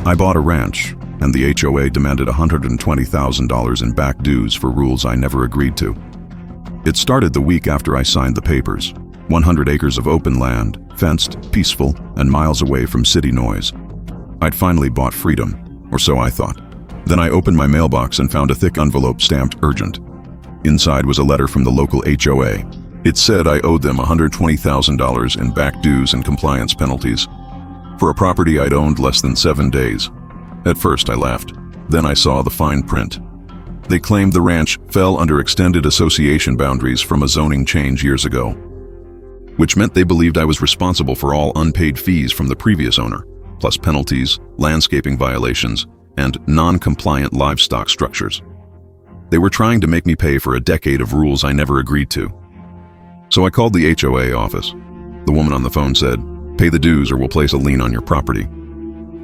I bought a ranch, and the HOA demanded $120,000 in back dues for rules I never agreed to. It started the week after I signed the papers. 100 acres of open land, fenced, peaceful, and miles away from city noise. I'd finally bought freedom, or so I thought. Then I opened my mailbox and found a thick envelope stamped urgent. Inside was a letter from the local HOA. It said I owed them $120,000 in back dues and compliance penalties for a property I'd owned less than 7 days. At first I laughed. Then I saw the fine print. They claimed the ranch fell under extended association boundaries from a zoning change years ago, which meant they believed I was responsible for all unpaid fees from the previous owner, plus penalties, landscaping violations, and non-compliant livestock structures. They were trying to make me pay for a decade of rules I never agreed to. So I called the HOA office. The woman on the phone said, "Pay the dues or we'll place a lien on your property."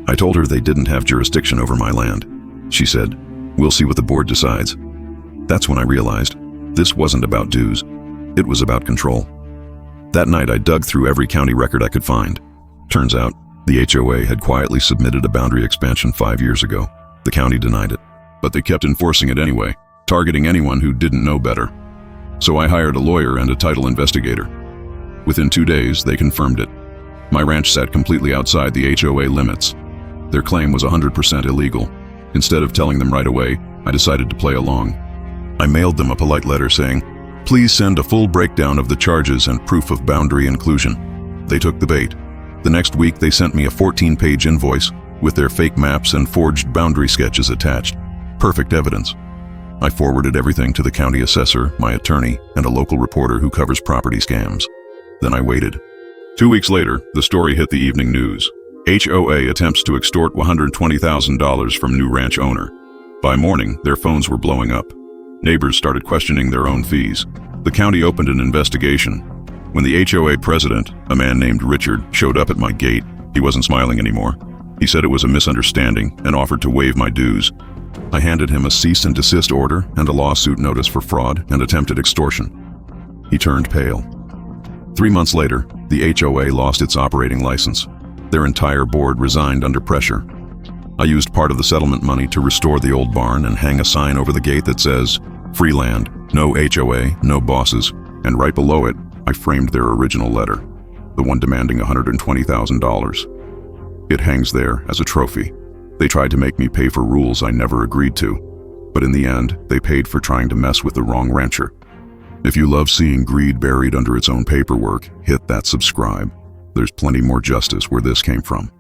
I told her they didn't have jurisdiction over my land. She said, "We'll see what the board decides." That's when I realized this wasn't about dues. It was about control. That night I dug through every county record I could find. Turns out, the HOA had quietly submitted a boundary expansion 5 years ago. The county denied it, but they kept enforcing it anyway, targeting anyone who didn't know better. So I hired a lawyer and a title investigator. Within 2 days, they confirmed it. My ranch sat completely outside the HOA limits. Their claim was 100% illegal. Instead of telling them right away, I decided to play along. I mailed them a polite letter saying, "Please send a full breakdown of the charges and proof of boundary inclusion." They took the bait. The next week, they sent me a 14-page invoice with their fake maps and forged boundary sketches attached. Perfect evidence. I forwarded everything to the county assessor, my attorney, and a local reporter who covers property scams. Then I waited. 2 weeks later, the story hit the evening news. HOA attempts to extort $120,000 from new ranch owner. By morning, their phones were blowing up. Neighbors started questioning their own fees. The county opened an investigation. When the HOA president, a man named Richard, showed up at my gate, he wasn't smiling anymore. He said it was a misunderstanding and offered to waive my dues. I handed him a cease and desist order and a lawsuit notice for fraud and attempted extortion. He turned pale. 3 months later, the HOA lost its operating license. Their entire board resigned under pressure. I used part of the settlement money to restore the old barn and hang a sign over the gate that says, "Free land, no HOA, no bosses," and right below it, I framed their original letter, the one demanding $120,000. It hangs there as a trophy. They tried to make me pay for rules I never agreed to, but in the end, they paid for trying to mess with the wrong rancher. If you love seeing greed buried under its own paperwork, hit that subscribe. There's plenty more justice where this came from.